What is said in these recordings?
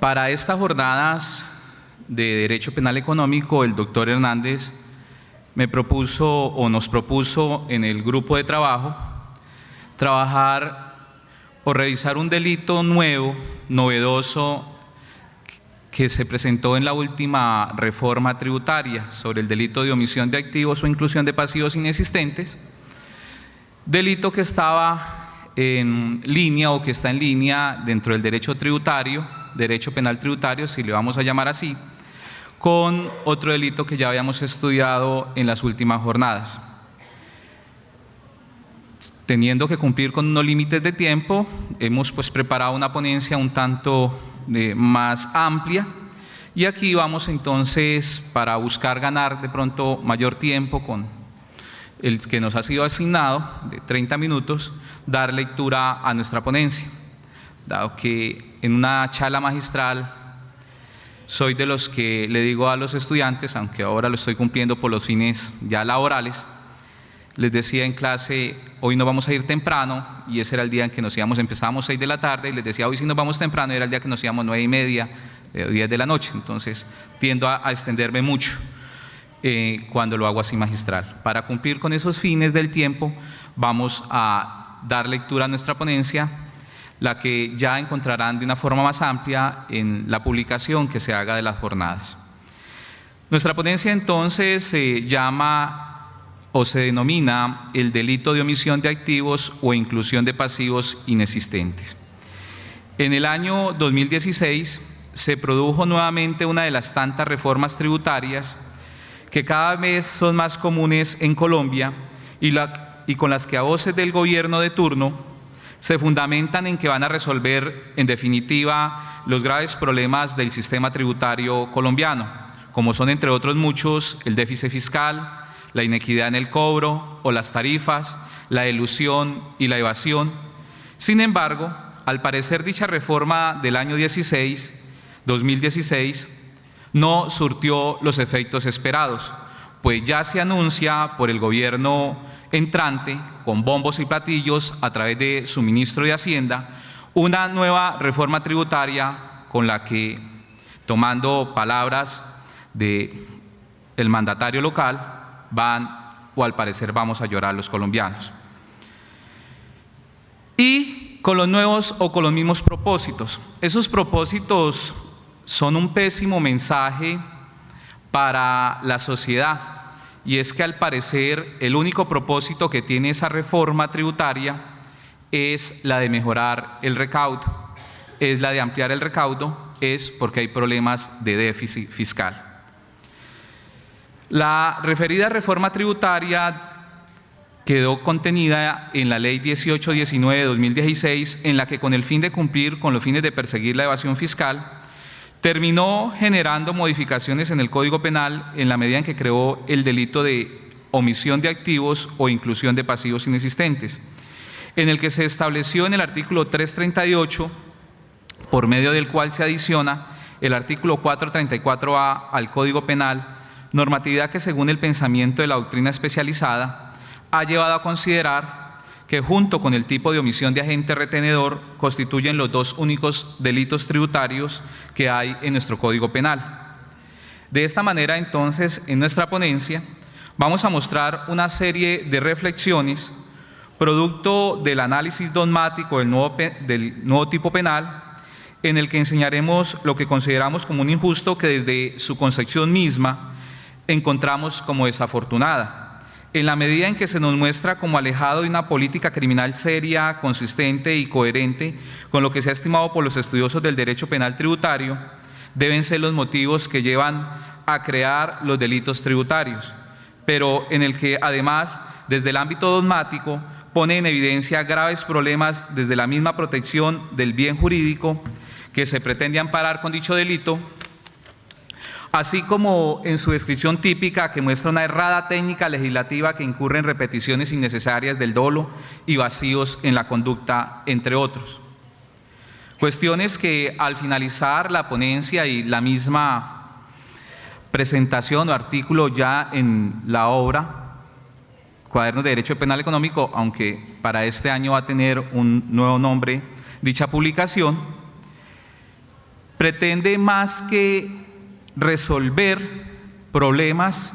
Para estas jornadas de Derecho Penal Económico, el doctor Hernández me propuso o nos propuso en el grupo de trabajo trabajar o revisar un delito nuevo, novedoso, que se presentó en la última reforma tributaria sobre el delito de omisión de activos o inclusión de pasivos inexistentes, delito que estaba en línea o que está en línea dentro del derecho tributario, derecho penal tributario, si le vamos a llamar así, con otro delito que ya habíamos estudiado en las últimas jornadas. Teniendo que cumplir con unos límites de tiempo, hemos preparado una ponencia un tanto más amplia y aquí vamos entonces, para buscar ganar de pronto mayor tiempo con el que nos ha sido asignado de 30 minutos, dar lectura a nuestra ponencia, dado que en una charla magistral soy de los que le digo a los estudiantes, aunque ahora lo estoy cumpliendo por los fines ya laborales, les decía en clase, hoy nos vamos a ir temprano, y ese era el día en que nos íbamos, empezábamos 6 de la tarde, y les decía, hoy sí nos vamos temprano, y era el día que nos íbamos 9:30, 10 de la noche, entonces tiendo a extenderme mucho cuando lo hago así magistral. Para cumplir con esos fines del tiempo, vamos a dar lectura a nuestra ponencia, la que ya encontrarán de una forma más amplia en la publicación que se haga de las jornadas. Nuestra ponencia entonces se llama o se denomina el delito de omisión de activos o inclusión de pasivos inexistentes. En el año 2016 se produjo nuevamente una de las tantas reformas tributarias que cada vez son más comunes en Colombia y con las que a voces del gobierno de turno se fundamentan en que van a resolver en definitiva los graves problemas del sistema tributario colombiano, como son entre otros muchos el déficit fiscal, la inequidad en el cobro o las tarifas, la elusión y la evasión. Sin embargo, al parecer dicha reforma del año 2016, no surtió los efectos esperados, pues ya se anuncia por el gobierno entrante, con bombos y platillos a través de su ministro de Hacienda, una nueva reforma tributaria con la que, tomando palabras del mandatario local, al parecer vamos a llorar los colombianos. Y con los nuevos o con los mismos propósitos. Esos propósitos son un pésimo mensaje para la sociedad, y es que al parecer el único propósito que tiene esa reforma tributaria es la de mejorar el recaudo, es la de ampliar el recaudo, es porque hay problemas de déficit fiscal. La referida reforma tributaria quedó contenida en la Ley 1819 de 2016, en la que con el fin de cumplir con los fines de perseguir la evasión fiscal, terminó generando modificaciones en el Código Penal en la medida en que creó el delito de omisión de activos o inclusión de pasivos inexistentes, en el que se estableció en el artículo 338, por medio del cual se adiciona el artículo 434A al Código Penal, normatividad que, según el pensamiento de la doctrina especializada, ha llevado a considerar que junto con el tipo de omisión de agente retenedor constituyen los dos únicos delitos tributarios que hay en nuestro Código Penal. De esta manera, entonces, en nuestra ponencia vamos a mostrar una serie de reflexiones producto del análisis dogmático del nuevo tipo penal, en el que enseñaremos lo que consideramos como un injusto que desde su concepción misma encontramos como desafortunada, en la medida en que se nos muestra como alejado de una política criminal seria, consistente y coherente con lo que se ha estimado por los estudiosos del derecho penal tributario, deben ser los motivos que llevan a crear los delitos tributarios, pero en el que además, desde el ámbito dogmático, pone en evidencia graves problemas desde la misma protección del bien jurídico que se pretende amparar con dicho delito, así como en su descripción típica que muestra una errada técnica legislativa que incurre en repeticiones innecesarias del dolo y vacíos en la conducta, entre otros. Cuestiones que al finalizar la ponencia y la misma presentación o artículo ya en la obra, Cuadernos de Derecho Penal Económico, aunque para este año va a tener un nuevo nombre dicha publicación, pretende más que resolver problemas,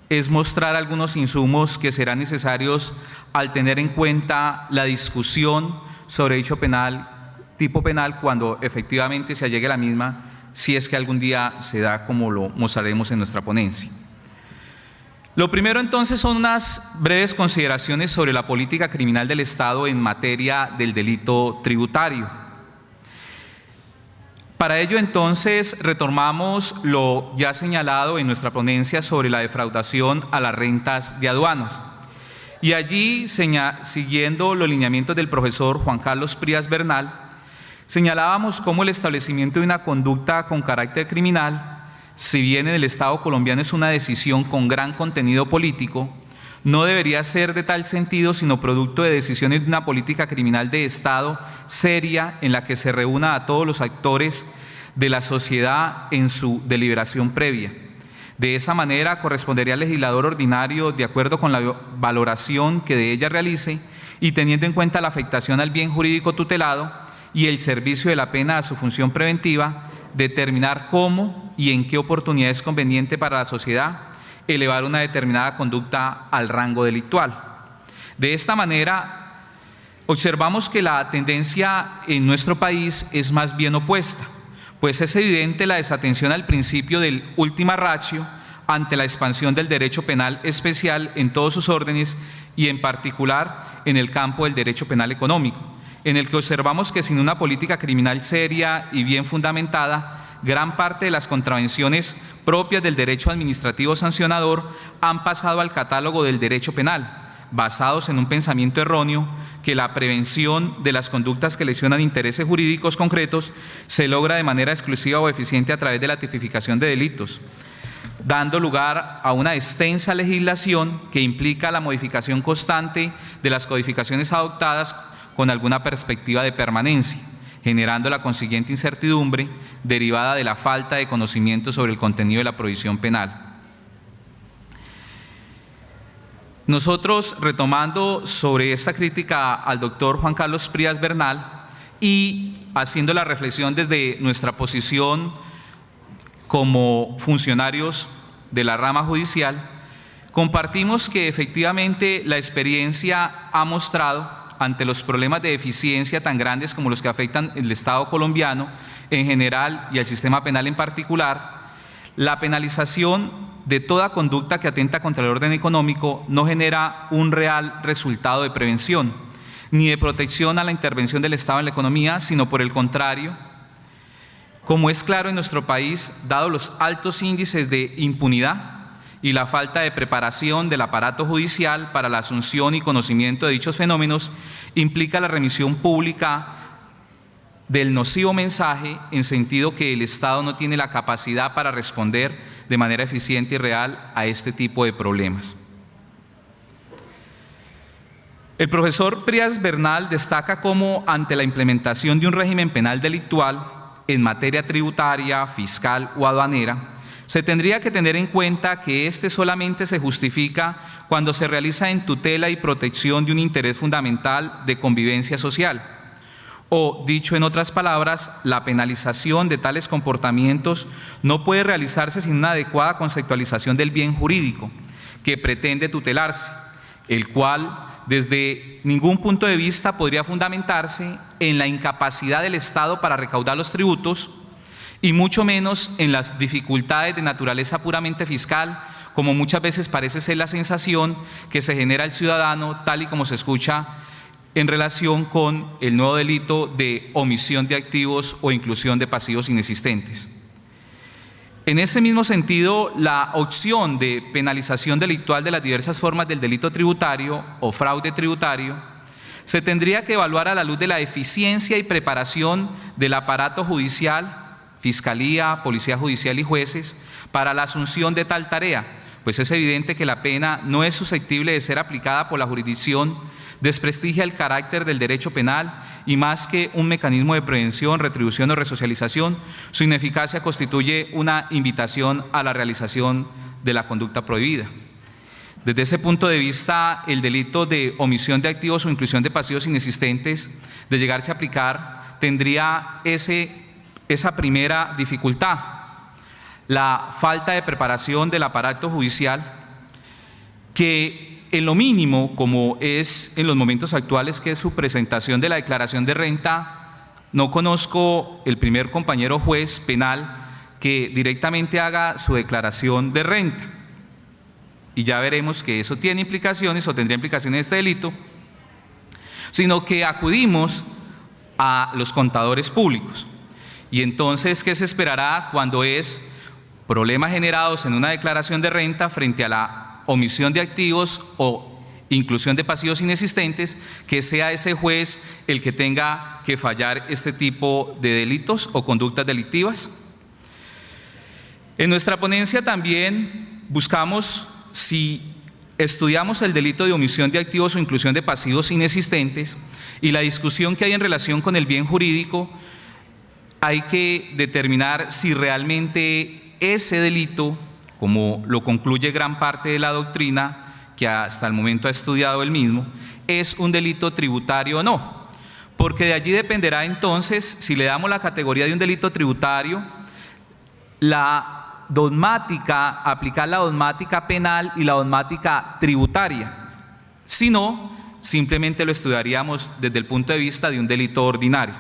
es mostrar algunos insumos que serán necesarios al tener en cuenta la discusión sobre dicho tipo penal cuando efectivamente se allegue la misma, si es que algún día se da, como lo mostraremos en nuestra ponencia. Lo primero entonces son unas breves consideraciones sobre la política criminal del Estado en materia del delito tributario. Para ello entonces retomamos lo ya señalado en nuestra ponencia sobre la defraudación a las rentas de aduanas. Y allí, siguiendo los lineamientos del profesor Juan Carlos Prías Bernal, señalábamos cómo el establecimiento de una conducta con carácter criminal, si bien en el Estado colombiano es una decisión con gran contenido político, no debería ser de tal sentido sino producto de decisiones de una política criminal de Estado seria en la que se reúna a todos los actores de la sociedad en su deliberación previa. De esa manera correspondería al legislador ordinario, de acuerdo con la valoración que de ella realice y teniendo en cuenta la afectación al bien jurídico tutelado y el servicio de la pena a su función preventiva, determinar cómo y en qué oportunidad es conveniente para la sociedad elevar una determinada conducta al rango delictual. De esta manera, observamos que la tendencia en nuestro país es más bien opuesta, pues es evidente la desatención al principio del ultima ratio ante la expansión del derecho penal especial en todos sus órdenes y en particular en el campo del derecho penal económico, en el que observamos que sin una política criminal seria y bien fundamentada, gran parte de las contravenciones propias del derecho administrativo sancionador han pasado al catálogo del derecho penal, basados en un pensamiento erróneo que la prevención de las conductas que lesionan intereses jurídicos concretos se logra de manera exclusiva o eficiente a través de la tipificación de delitos, dando lugar a una extensa legislación que implica la modificación constante de las codificaciones adoptadas con alguna perspectiva de permanencia, generando la consiguiente incertidumbre derivada de la falta de conocimiento sobre el contenido de la prohibición penal. Nosotros, retomando sobre esta crítica al doctor Juan Carlos Prías Bernal y haciendo la reflexión desde nuestra posición como funcionarios de la rama judicial, compartimos que efectivamente la experiencia ha mostrado, ante los problemas de eficiencia tan grandes como los que afectan el Estado colombiano en general y al sistema penal en particular, la penalización de toda conducta que atenta contra el orden económico no genera un real resultado de prevención, ni de protección a la intervención del Estado en la economía, sino por el contrario, como es claro en nuestro país, dado los altos índices de impunidad y la falta de preparación del aparato judicial para la asunción y conocimiento de dichos fenómenos, implica la remisión pública del nocivo mensaje en sentido que el Estado no tiene la capacidad para responder de manera eficiente y real a este tipo de problemas. El profesor Prías Bernal destaca cómo ante la implementación de un régimen penal delictual en materia tributaria, fiscal o aduanera, se tendría que tener en cuenta que este solamente se justifica cuando se realiza en tutela y protección de un interés fundamental de convivencia social. O, dicho en otras palabras, la penalización de tales comportamientos no puede realizarse sin una adecuada conceptualización del bien jurídico que pretende tutelarse, el cual desde ningún punto de vista podría fundamentarse en la incapacidad del Estado para recaudar los tributos y mucho menos en las dificultades de naturaleza puramente fiscal, como muchas veces parece ser la sensación que se genera el ciudadano, tal y como se escucha en relación con el nuevo delito de omisión de activos o inclusión de pasivos inexistentes. En ese mismo sentido, la opción de penalización delictual de las diversas formas del delito tributario o fraude tributario se tendría que evaluar a la luz de la eficiencia y preparación del aparato judicial, Fiscalía, Policía Judicial y jueces para la asunción de tal tarea, pues es evidente que la pena no es susceptible de ser aplicada por la jurisdicción, desprestigia el carácter del derecho penal y más que un mecanismo de prevención, retribución o resocialización, su ineficacia constituye una invitación a la realización de la conducta prohibida. Desde ese punto de vista, el delito de omisión de activos o inclusión de pasivos inexistentes, de llegarse a aplicar, tendría ese esa primera dificultad, la falta de preparación del aparato judicial, que en lo mínimo, como es en los momentos actuales, que es su presentación de la declaración de renta, no conozco el primer compañero juez penal que directamente haga su declaración de renta. Y ya veremos que eso tiene implicaciones o tendría implicaciones de este delito, sino que acudimos a los contadores públicos. Y entonces, ¿qué se esperará cuando es problemas generados en una declaración de renta frente a la omisión de activos o inclusión de pasivos inexistentes, que sea ese juez el que tenga que fallar este tipo de delitos o conductas delictivas? En nuestra ponencia también buscamos, si estudiamos el delito de omisión de activos o inclusión de pasivos inexistentes y la discusión que hay en relación con el bien jurídico, hay que determinar si realmente ese delito, como lo concluye gran parte de la doctrina que hasta el momento ha estudiado el mismo, es un delito tributario o no, porque de allí dependerá entonces, si le damos la categoría de un delito tributario, la dogmática, aplicar la dogmática penal y la dogmática tributaria. Si no, simplemente lo estudiaríamos desde el punto de vista de un delito ordinario.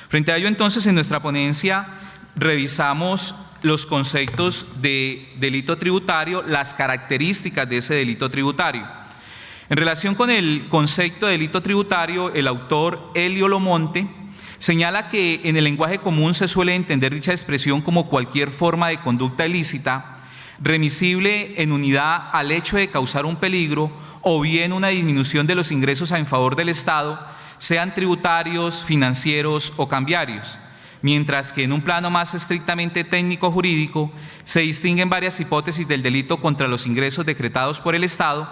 Frente a ello, entonces, en nuestra ponencia revisamos los conceptos de delito tributario, las características de ese delito tributario. En relación con el concepto de delito tributario, el autor Elio Lomonte señala que en el lenguaje común se suele entender dicha expresión como cualquier forma de conducta ilícita, remisible en unidad al hecho de causar un peligro o bien una disminución de los ingresos en favor del Estado, sean tributarios, financieros o cambiarios. Mientras que en un plano más estrictamente técnico-jurídico se distinguen varias hipótesis del delito contra los ingresos decretados por el Estado,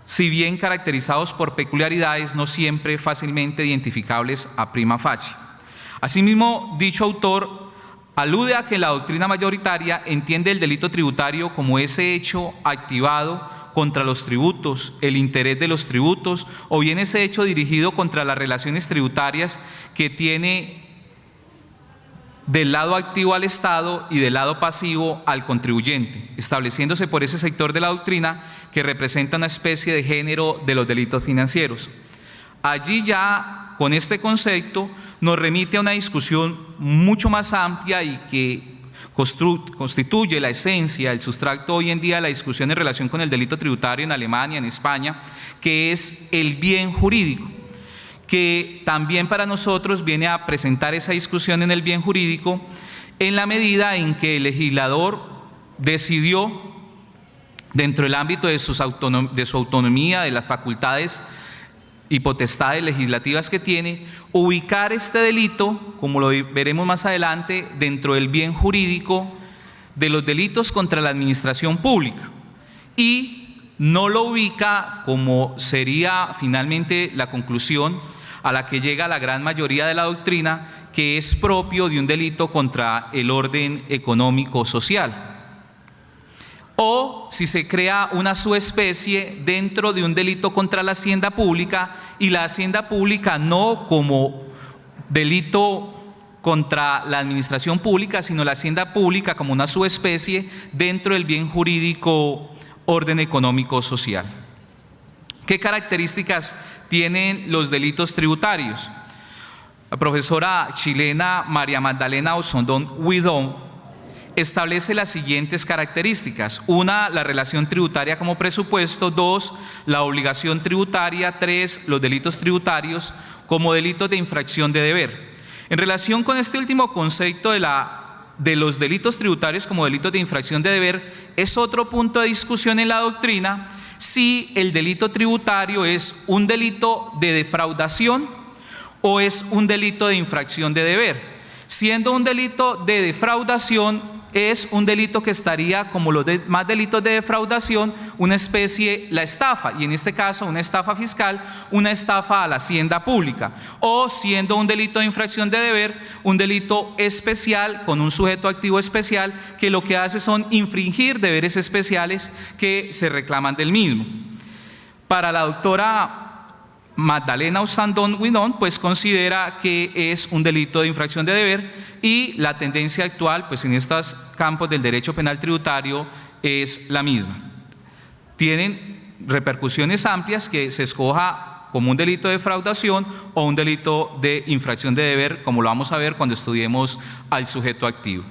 si bien caracterizados por peculiaridades no siempre fácilmente identificables a prima facie. Asimismo, dicho autor alude a que la doctrina mayoritaria entiende el delito tributario como ese hecho activado contra los tributos, el interés de los tributos, o bien ese hecho dirigido contra las relaciones tributarias que tiene del lado activo al Estado y del lado pasivo al contribuyente, estableciéndose por ese sector de la doctrina que representa una especie de género de los delitos financieros. Allí ya, con este concepto, nos remite a una discusión mucho más amplia y que constituye la esencia, el sustracto hoy en día de la discusión en relación con el delito tributario en Alemania, en España, que es el bien jurídico, que también para nosotros viene a presentar esa discusión en el bien jurídico en la medida en que el legislador decidió, dentro del ámbito de su autonomía, de las facultades y potestades legislativas que tiene, ubicar este delito, como lo veremos más adelante, dentro del bien jurídico de los delitos contra la administración pública, y no lo ubica, como sería finalmente la conclusión a la que llega la gran mayoría de la doctrina, que es propio de un delito contra el orden económico social, o si se crea una subespecie dentro de un delito contra la hacienda pública, y la hacienda pública no como delito contra la administración pública, sino la hacienda pública como una subespecie dentro del bien jurídico orden económico social. ¿Qué características tienen los delitos tributarios? La profesora chilena María Magdalena Osondón Huidón establece las siguientes características: 1, la relación tributaria como presupuesto; 2, la obligación tributaria; 3, los delitos tributarios como delitos de infracción de deber. En relación con este último concepto de los delitos tributarios como delitos de infracción de deber, es otro punto de discusión en la doctrina si el delito tributario es un delito de defraudación o es un delito de infracción de deber. Siendo un delito de defraudación, es un delito que estaría, como los demás delitos de defraudación, una especie, la estafa, y en este caso una estafa fiscal, una estafa a la hacienda pública. O siendo un delito de infracción de deber, un delito especial con un sujeto activo especial que lo que hace son infringir deberes especiales que se reclaman del mismo. Para la doctora Magdalena Osandón Winón pues considera que es un delito de infracción de deber, y la tendencia actual pues en estos campos del derecho penal tributario es la misma. Tienen repercusiones amplias que se escoja como un delito de defraudación o un delito de infracción de deber, como lo vamos a ver cuando estudiemos al sujeto activo.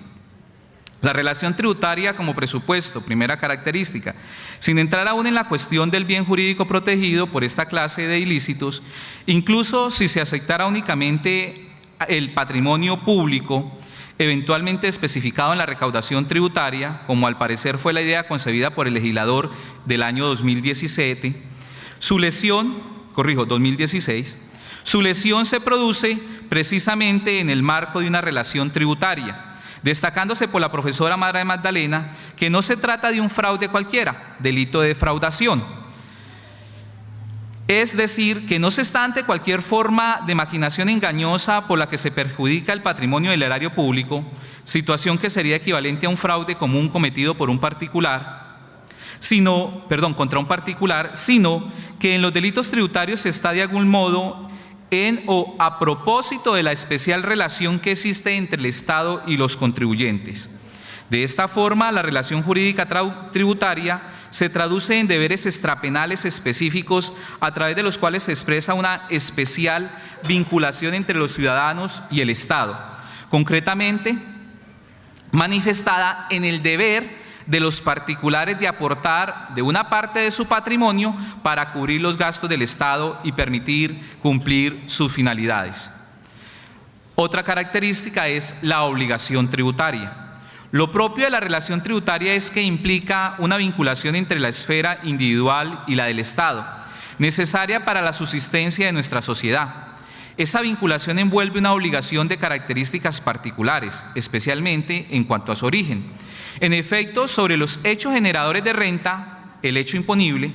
La relación tributaria como presupuesto, primera característica. Sin entrar aún en la cuestión del bien jurídico protegido por esta clase de ilícitos, incluso si se aceptara únicamente el patrimonio público, eventualmente especificado en la recaudación tributaria, como al parecer fue la idea concebida por el legislador del año 2017, su lesión, 2016, su lesión se produce precisamente en el marco de una relación tributaria, destacándose por la profesora Mara Magdalena que no se trata de un fraude cualquiera, delito de defraudación. Es decir, que no se está ante cualquier forma de maquinación engañosa por la que se perjudica el patrimonio del erario público, situación que sería equivalente a un fraude común cometido por un particular, contra un particular, sino que en los delitos tributarios se está de algún modo en o a propósito de la especial relación que existe entre el Estado y los contribuyentes. De esta forma, la relación jurídica tributaria se traduce en deberes extrapenales específicos a través de los cuales se expresa una especial vinculación entre los ciudadanos y el Estado, concretamente manifestada en el deber de los particulares de aportar de una parte de su patrimonio para cubrir los gastos del Estado y permitir cumplir sus finalidades. Otra característica es la obligación tributaria. Lo propio de la relación tributaria es que implica una vinculación entre la esfera individual y la del Estado, necesaria para la subsistencia de nuestra sociedad. Esa vinculación envuelve una obligación de características particulares, especialmente en cuanto a su origen. En efecto, sobre los hechos generadores de renta, el hecho imponible,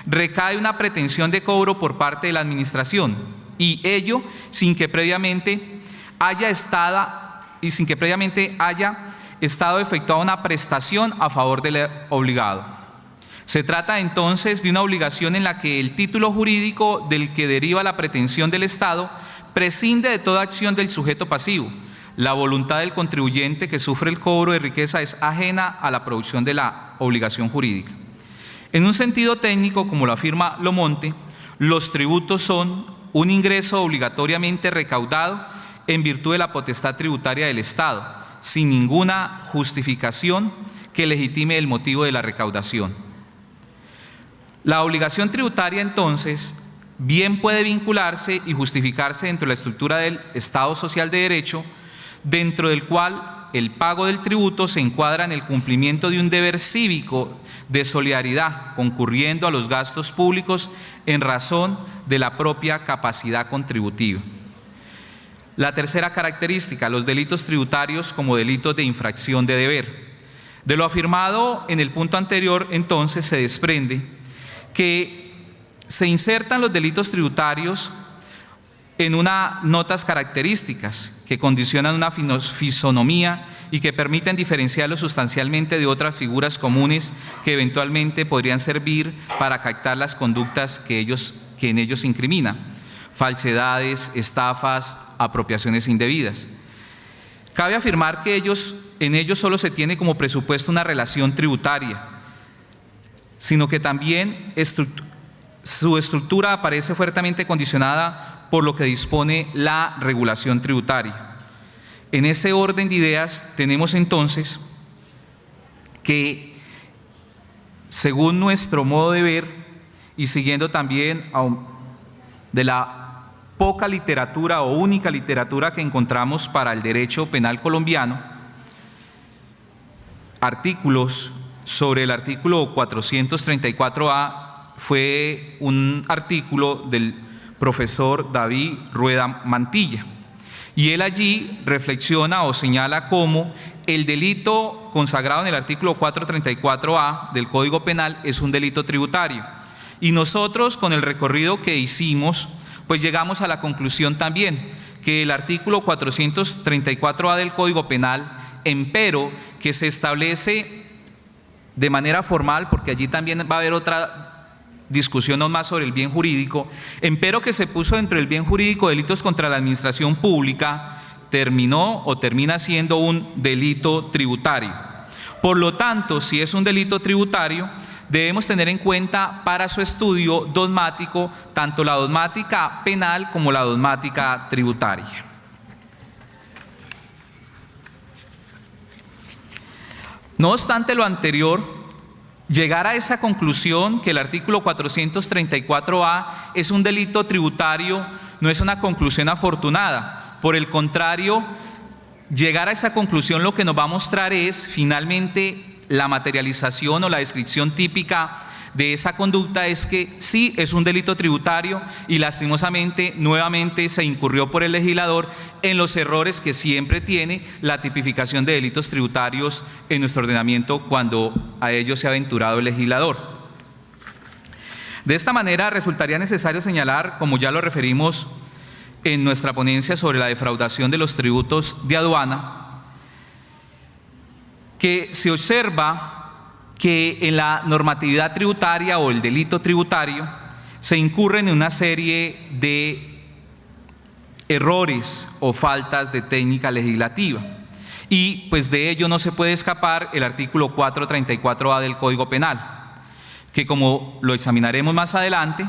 recae una pretensión de cobro por parte de la administración, y ello sin que previamente haya estado efectuada una prestación a favor del obligado. Se trata entonces de una obligación en la que el título jurídico del que deriva la pretensión del Estado prescinde de toda acción del sujeto pasivo. La voluntad del contribuyente que sufre el cobro de riqueza es ajena a la producción de la obligación jurídica. En un sentido técnico, como lo afirma Lomonte, los tributos son un ingreso obligatoriamente recaudado en virtud de la potestad tributaria del Estado, sin ninguna justificación que legitime el motivo de la recaudación. La obligación tributaria, entonces, bien puede vincularse y justificarse dentro de la estructura del Estado social de derecho, dentro del cual el pago del tributo se encuadra en el cumplimiento de un deber cívico de solidaridad, concurriendo a los gastos públicos en razón de la propia capacidad contributiva. La tercera característica, los delitos tributarios como delitos de infracción de deber. De lo afirmado en el punto anterior, entonces, se desprende que se insertan los delitos tributarios en unas notas características que condicionan una fisonomía y que permiten diferenciarlos sustancialmente de otras figuras comunes que eventualmente podrían servir para captar las conductas que en ellos incriminan: falsedades, estafas, apropiaciones indebidas. Cabe afirmar que en ellos solo se tiene como presupuesto una relación tributaria, sino que también su estructura aparece fuertemente condicionada por lo que dispone la regulación tributaria. En ese orden de ideas tenemos entonces que, según nuestro modo de ver y siguiendo también de la poca literatura o única literatura que encontramos para el derecho penal colombiano, artículos sobre el artículo 434A fue un artículo del profesor David Rueda Mantilla, y él allí reflexiona o señala cómo el delito consagrado en el artículo 434A del Código Penal es un delito tributario, y nosotros, con el recorrido que hicimos, pues llegamos a la conclusión también que el artículo 434A del Código Penal, empero que se establece de manera formal, porque allí también va a haber otra discusión no más sobre el bien jurídico, empero que se puso dentro del bien jurídico delitos contra la administración pública, terminó o termina siendo un delito tributario. Por lo tanto, si es un delito tributario, debemos tener en cuenta para su estudio dogmático tanto la dogmática penal como la dogmática tributaria. No obstante lo anterior, llegar a esa conclusión que el artículo 434A es un delito tributario no es una conclusión afortunada. Por el contrario, llegar a esa conclusión lo que nos va a mostrar es finalmente la materialización o la descripción típica de esa conducta es que sí es un delito tributario y lastimosamente nuevamente se incurrió por el legislador en los errores que siempre tiene la tipificación de delitos tributarios en nuestro ordenamiento cuando a ello se ha aventurado el legislador. De esta manera resultaría necesario señalar, como ya lo referimos en nuestra ponencia sobre la defraudación de los tributos de aduana, que se observa que en la normatividad tributaria o el delito tributario se incurren en una serie de errores o faltas de técnica legislativa y pues de ello no se puede escapar el artículo 434A del Código Penal, que como lo examinaremos más adelante,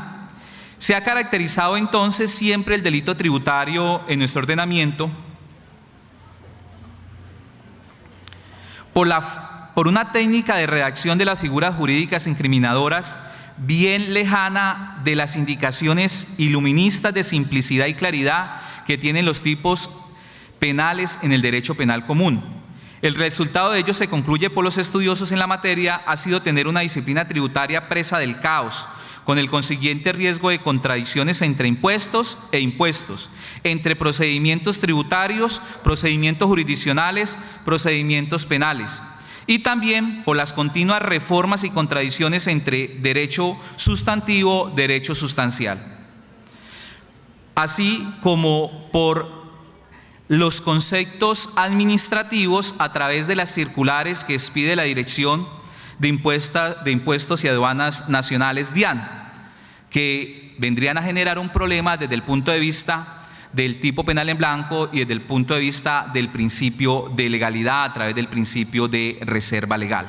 se ha caracterizado entonces siempre el delito tributario en nuestro ordenamiento por una técnica de redacción de las figuras jurídicas incriminadoras bien lejana de las indicaciones iluministas de simplicidad y claridad que tienen los tipos penales en el derecho penal común. El resultado de ello se concluye por los estudiosos en la materia ha sido tener una disciplina tributaria presa del caos, con el consiguiente riesgo de contradicciones entre impuestos e impuestos, entre procedimientos tributarios, procedimientos jurisdiccionales, procedimientos penales, y también por las continuas reformas y contradicciones entre derecho sustantivo, derecho sustancial, así como por los conceptos administrativos a través de las circulares que expide la Dirección de Impuestos y Aduanas Nacionales, DIAN, que vendrían a generar un problema desde el punto de vista del tipo penal en blanco y desde el punto de vista del principio de legalidad a través del principio de reserva legal.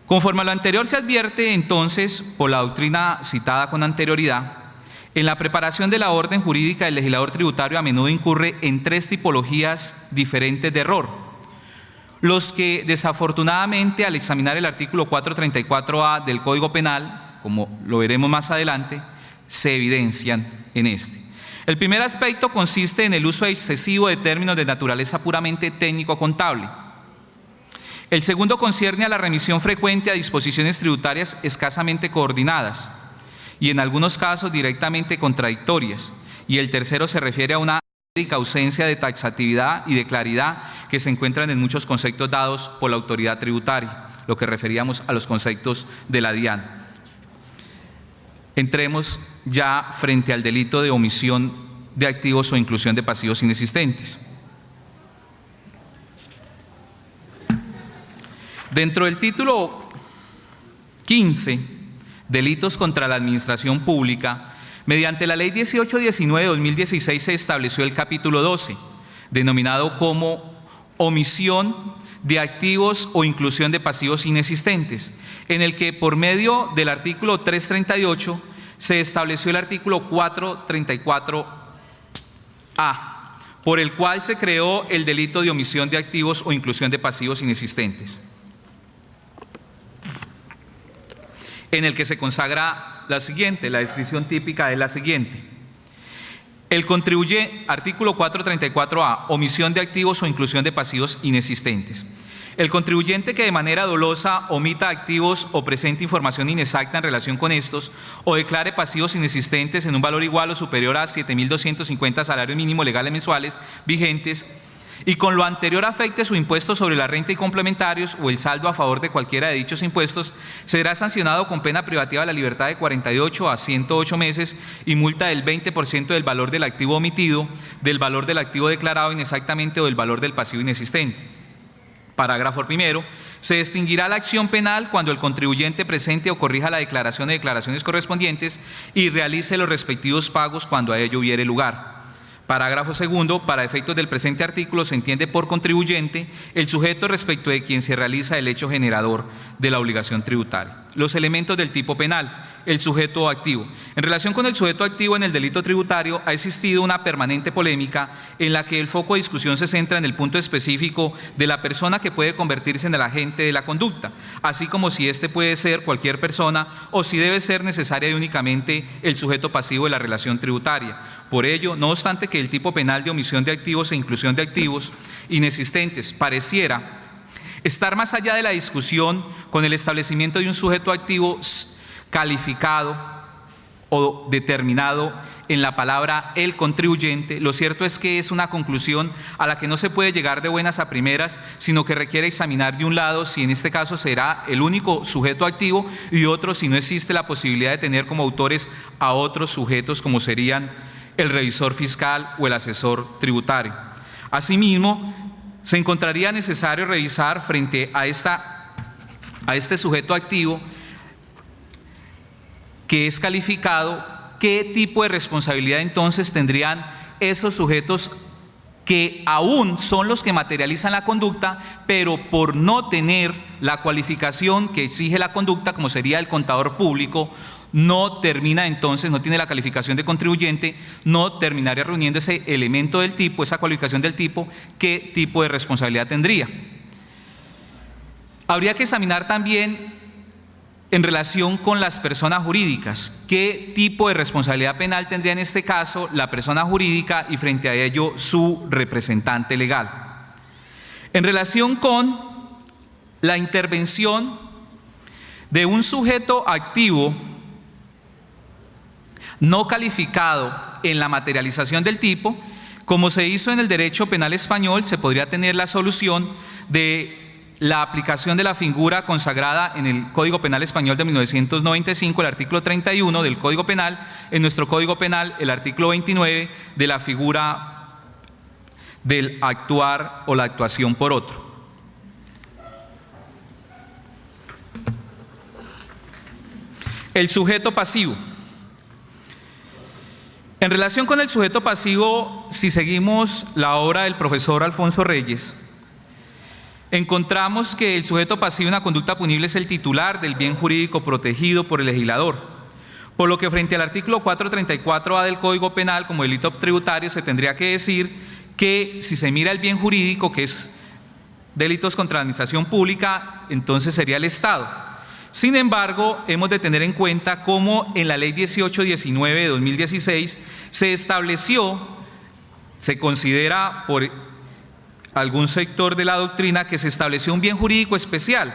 Conforme a lo anterior se advierte entonces por la doctrina citada con anterioridad, en la preparación de la orden jurídica del legislador tributario a menudo incurre en tres tipologías diferentes de error, los que desafortunadamente al examinar el artículo 434A del Código Penal, como lo veremos más adelante, se evidencian en este. El primer aspecto consiste en el uso excesivo de términos de naturaleza puramente técnico-contable. El segundo concierne a la remisión frecuente a disposiciones tributarias escasamente coordinadas y en algunos casos directamente contradictorias. Y el tercero se refiere a una ausencia de taxatividad y de claridad que se encuentran en muchos conceptos dados por la autoridad tributaria, lo que referíamos a los conceptos de la DIAN. Entremos ya frente al delito de omisión de activos o inclusión de pasivos inexistentes. Dentro del título 15, Delitos contra la Administración Pública, mediante la Ley 1819 de 2016 se estableció el capítulo 12, denominado como omisión de activos o inclusión de pasivos inexistentes, en el que por medio del artículo 338 se estableció el artículo 434A, por el cual se creó el delito de omisión de activos o inclusión de pasivos inexistentes, en el que se consagra la siguiente, la descripción típica es la siguiente. El contribuyente, artículo 434A, omisión de activos o inclusión de pasivos inexistentes. El contribuyente que de manera dolosa omita activos o presente información inexacta en relación con estos o declare pasivos inexistentes en un valor igual o superior a 7.250 salarios mínimos legales mensuales vigentes y con lo anterior afecte su impuesto sobre la renta y complementarios o el saldo a favor de cualquiera de dichos impuestos, será sancionado con pena privativa de la libertad de 48 a 108 meses y multa del 20% del valor del activo omitido, del valor del activo declarado inexactamente o del valor del pasivo inexistente. Parágrafo primero. Se distinguirá la acción penal cuando el contribuyente presente o corrija la declaración de declaraciones correspondientes y realice los respectivos pagos cuando a ello hubiere lugar. Parágrafo segundo. Para efectos del presente artículo se entiende por contribuyente el sujeto respecto de quien se realiza el hecho generador de la obligación tributaria. Los elementos del tipo penal. El sujeto activo. En relación con el sujeto activo en el delito tributario ha existido una permanente polémica en la que el foco de discusión se centra en el punto específico de la persona que puede convertirse en el agente de la conducta, así como si éste puede ser cualquier persona o si debe ser necesaria y únicamente el sujeto pasivo de la relación tributaria. Por ello, no obstante que el tipo penal de omisión de activos e inclusión de activos inexistentes pareciera estar más allá de la discusión con el establecimiento de un sujeto activo calificado o determinado en la palabra el contribuyente, lo cierto es que es una conclusión a la que no se puede llegar de buenas a primeras, sino que requiere examinar de un lado si en este caso será el único sujeto activo y otro si no existe la posibilidad de tener como autores a otros sujetos como serían el revisor fiscal o el asesor tributario. Asimismo, se encontraría necesario revisar frente a este sujeto activo que es calificado, qué tipo de responsabilidad entonces tendrían esos sujetos que aún son los que materializan la conducta, pero por no tener la cualificación que exige la conducta, como sería el contador público, no termina entonces, no tiene la calificación de contribuyente, no terminaría reuniendo ese elemento del tipo, esa cualificación del tipo, qué tipo de responsabilidad tendría. Habría que examinar también en relación con las personas jurídicas, ¿qué tipo de responsabilidad penal tendría en este caso la persona jurídica y frente a ello su representante legal? En relación con la intervención de un sujeto activo no calificado en la materialización del tipo, como se hizo en el derecho penal español, se podría tener la solución de la aplicación de la figura consagrada en el Código Penal Español de 1995, el artículo 31 del Código Penal, en nuestro Código Penal, el artículo 29 de la figura del actuar o la actuación por otro. El sujeto pasivo. En relación con el sujeto pasivo, si seguimos la obra del profesor Alfonso Reyes, encontramos que el sujeto pasivo en una conducta punible es el titular del bien jurídico protegido por el legislador, por lo que frente al artículo 434A del Código Penal como delito tributario se tendría que decir que si se mira el bien jurídico, que es delitos contra la administración pública, entonces sería el Estado. Sin embargo, hemos de tener en cuenta cómo en la Ley 1819 de 2016 se estableció, se considera por algún sector de la doctrina que se estableció un bien jurídico especial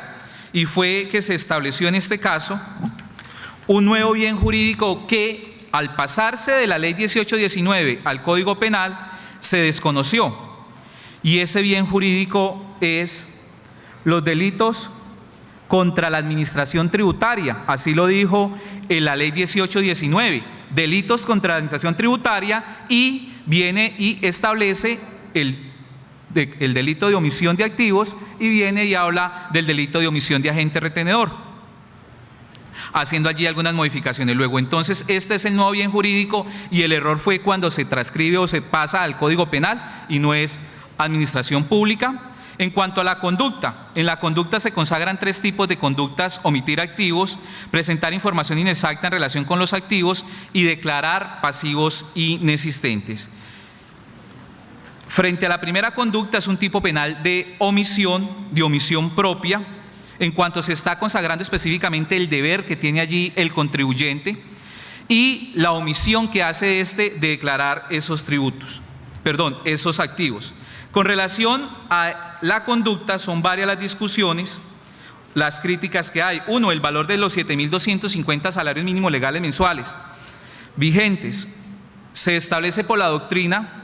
y fue que se estableció en este caso un nuevo bien jurídico que al pasarse de la Ley 1819 al Código Penal se desconoció, y ese bien jurídico es los delitos contra la administración tributaria. Así lo dijo en la Ley 1819, delitos contra la administración tributaria, y viene y establece el delito de omisión de activos y viene y habla del delito de omisión de agente retenedor, haciendo allí algunas modificaciones. Luego, entonces, este es el nuevo bien jurídico y el error fue cuando se transcribe o se pasa al Código Penal y no es administración pública. En cuanto a la conducta, en la conducta se consagran tres tipos de conductas: omitir activos, presentar información inexacta en relación con los activos y declarar pasivos inexistentes. Frente a la primera conducta es un tipo penal de omisión propia, en cuanto se está consagrando específicamente el deber que tiene allí el contribuyente y la omisión que hace de declarar esos activos. Con relación a la conducta, son varias las discusiones, las críticas que hay. Uno, el valor de los 7.250 salarios mínimos legales mensuales vigentes se establece por la doctrina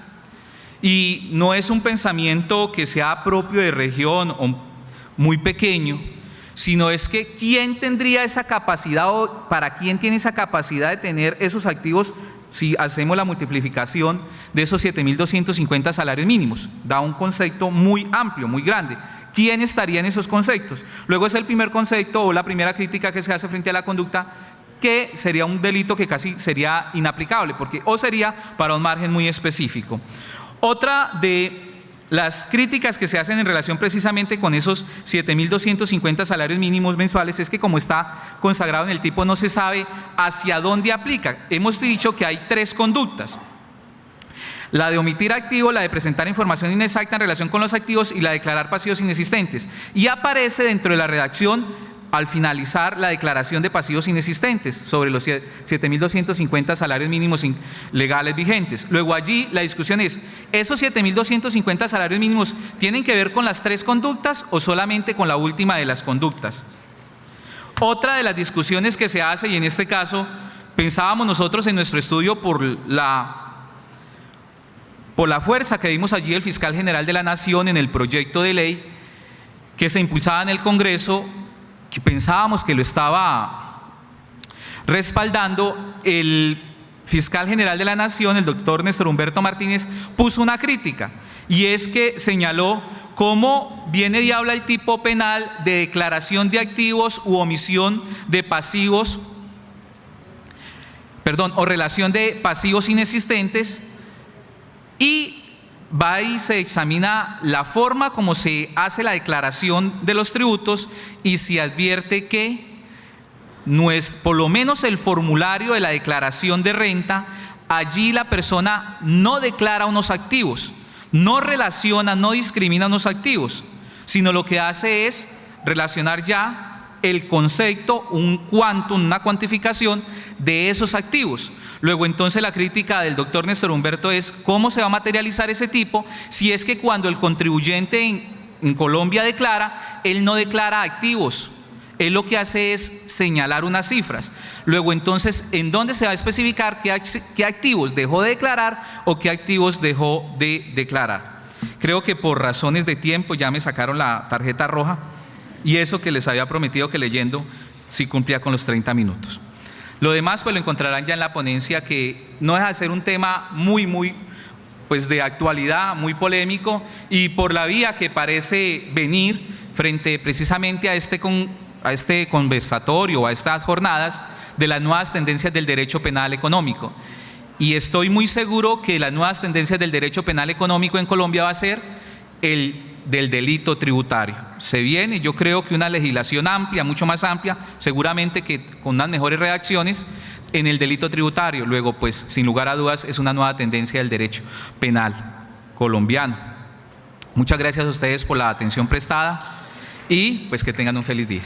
y no es un pensamiento que sea propio de región o muy pequeño, sino es que quién tendría esa capacidad o para quién tiene esa capacidad de tener esos activos si hacemos la multiplicación de esos 7.250 salarios mínimos. Da un concepto muy amplio, muy grande. ¿Quién estaría en esos conceptos? Luego es el primer concepto o la primera crítica que se hace frente a la conducta, que sería un delito que casi sería inaplicable, porque o sería para un margen muy específico. Otra de las críticas que se hacen en relación precisamente con esos 7.250 salarios mínimos mensuales es que, como está consagrado en el tipo, no se sabe hacia dónde aplica. Hemos dicho que hay tres conductas: la de omitir activos, la de presentar información inexacta en relación con los activos y la de declarar pasivos inexistentes. Y aparece dentro de la redacción, al finalizar, la declaración de pasivos inexistentes sobre los 7.250 salarios mínimos legales vigentes. Luego allí la discusión es, ¿esos 7.250 salarios mínimos tienen que ver con las tres conductas o solamente con la última de las conductas? Otra de las discusiones que se hace, y en este caso pensábamos nosotros en nuestro estudio por la fuerza que vimos allí el fiscal general de la Nación en el proyecto de ley que se impulsaba en el Congreso, que pensábamos que lo estaba respaldando, el fiscal general de la Nación, el doctor Néstor Humberto Martínez, puso una crítica, y es que señaló cómo viene y habla el tipo penal de declaración de activos u omisión de pasivos, o relación de pasivos inexistentes, y va y se examina la forma como se hace la declaración de los tributos y se advierte que no es, por lo menos el formulario de la declaración de renta, allí la persona no declara unos activos, no relaciona, no discrimina unos activos, sino lo que hace es relacionar ya el concepto, un quantum, una cuantificación de esos activos. Luego entonces la crítica del doctor Néstor Humberto es cómo se va a materializar ese tipo si es que cuando el contribuyente en Colombia declara, él no declara activos, él lo que hace es señalar unas cifras. Luego entonces, ¿en dónde se va a especificar qué activos dejó de declarar o qué activos dejó de declarar? Creo que por razones de tiempo ya me sacaron la tarjeta roja, y eso que les había prometido que leyendo sí cumplía con los 30 minutos. Lo demás pues lo encontrarán ya en la ponencia, que no deja de ser un tema muy pues de actualidad, muy polémico, y por la vía que parece venir frente precisamente a este conversatorio, a estas jornadas de las nuevas tendencias del derecho penal económico. Y estoy muy seguro que las nuevas tendencias del derecho penal económico en Colombia va a ser el del delito tributario. Se viene, yo creo que una legislación amplia, mucho más amplia, seguramente que con unas mejores redacciones en el delito tributario. Luego, pues, sin lugar a dudas, es una nueva tendencia del derecho penal colombiano. Muchas gracias a ustedes por la atención prestada y pues que tengan un feliz día.